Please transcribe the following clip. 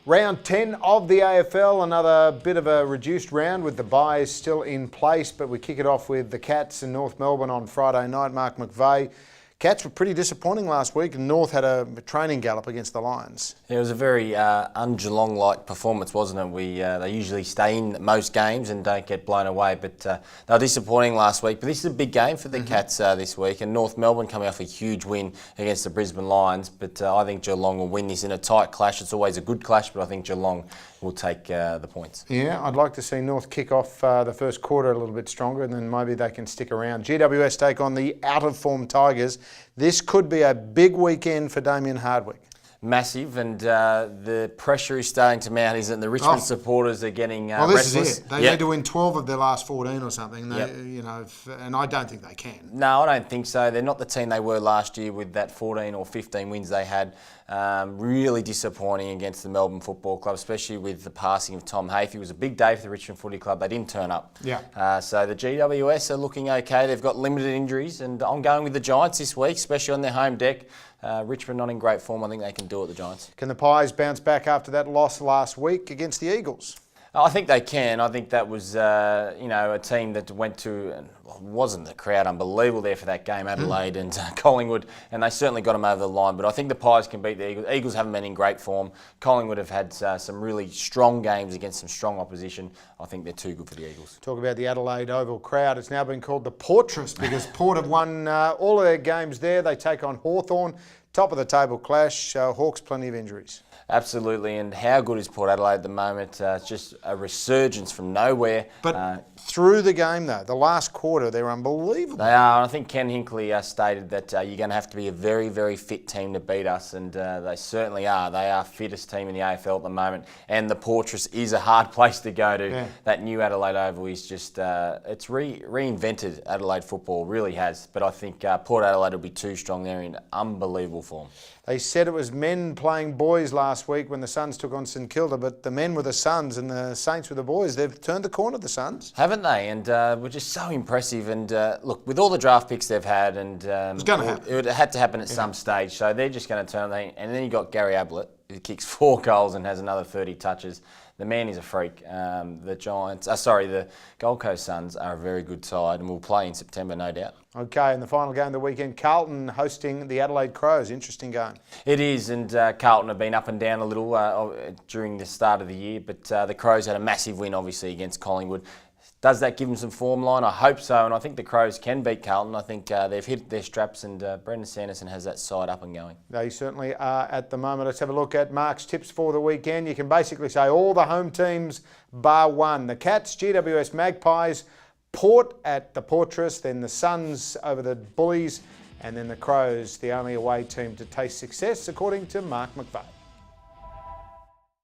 Round 10 of the AFL, another bit of a reduced round with the byes still in place, but we kick it off with the Cats in North Melbourne on Friday night. Mark McVeigh. Cats were pretty disappointing last week, and North had a training gallop against the Lions. Yeah, it was a very un-Geelong-like performance, wasn't it? They usually stay in most games and don't get blown away, but they were disappointing last week. But this is a big game for the Cats this week, and North Melbourne coming off a huge win against the Brisbane Lions. But I think Geelong will win this in a tight clash. It's always a good clash, but I think Geelong will take the points. Yeah, I'd like to see North kick off the first quarter a little bit stronger, and then maybe they can stick around. GWS take on the out-of-form Tigers. This could be a big weekend for Damien Hardwick. Massive, and the pressure is starting to mount, isn't it? The Richmond supporters are getting restless. This is it. They need to win 12 of their last 14 or something. And I don't think they can. No, I don't think so. They're not the team they were last year with that 14 or 15 wins they had. Really disappointing against the Melbourne Football Club, especially with the passing of Tom Hafey. It was a big day for the Richmond Footy Club. They didn't turn up. So the GWS are looking okay. They've got limited injuries, and I'm going with the Giants this week, especially on their home deck. Richmond not in great form. I think they can do it, the Giants. Can the Pies bounce back after that loss last week against the Eagles? I think they can. I think that was, a team that went to, and wasn't the crowd unbelievable there for that game, Adelaide and Collingwood, and they certainly got them over the line. But I think the Pies can beat the Eagles. Eagles haven't been in great form. Collingwood have had some really strong games against some strong opposition. I think they're too good for the Eagles. Talk about the Adelaide Oval crowd. It's now been called the Portress because Port have won all of their games there. They take on Hawthorn. Top of the table clash. Hawks plenty of injuries. Absolutely, and how good is Port Adelaide at the moment? It's just a resurgence from nowhere. But through the game, though, the last quarter, they're unbelievable. They are. I think Ken Hinkley stated that you're going to have to be a very, very fit team to beat us, and they certainly are. They are fittest team in the AFL at the moment, and the Portress is a hard place to go to. Yeah. That new Adelaide Oval is just, it's reinvented Adelaide football, really has. But I think Port Adelaide will be too strong. They're in unbelievable form. They said it was men playing boys last week when the Suns took on St Kilda, but the men were the Suns and the Saints were the boys. They've turned the corner, the Suns. Haven't they? And we're just so impressive. And look, with all the draft picks they've had, and it was going to happen. It had to happen at some stage. So they're just going to turn it. And then you got Gary Ablett, who kicks 4 goals and has another 30 touches. The man is a freak. The Gold Coast Suns are a very good side and will play in September, no doubt. Okay, and the final game of the weekend, Carlton hosting the Adelaide Crows. Interesting game. It is, and Carlton have been up and down a little during the start of the year, but the Crows had a massive win, obviously, against Collingwood. Does that give them some form line? I hope so, and I think the Crows can beat Carlton. I think they've hit their straps, and Brendan Sanderson has that side up and going. They certainly are at the moment. Let's have a look at Mark's tips for the weekend. You can basically say all the home teams bar one. The Cats, GWS Magpies, Port at the Portress, then the Suns over the Bullies, and then the Crows, the only away team to taste success, according to Mark McVeigh.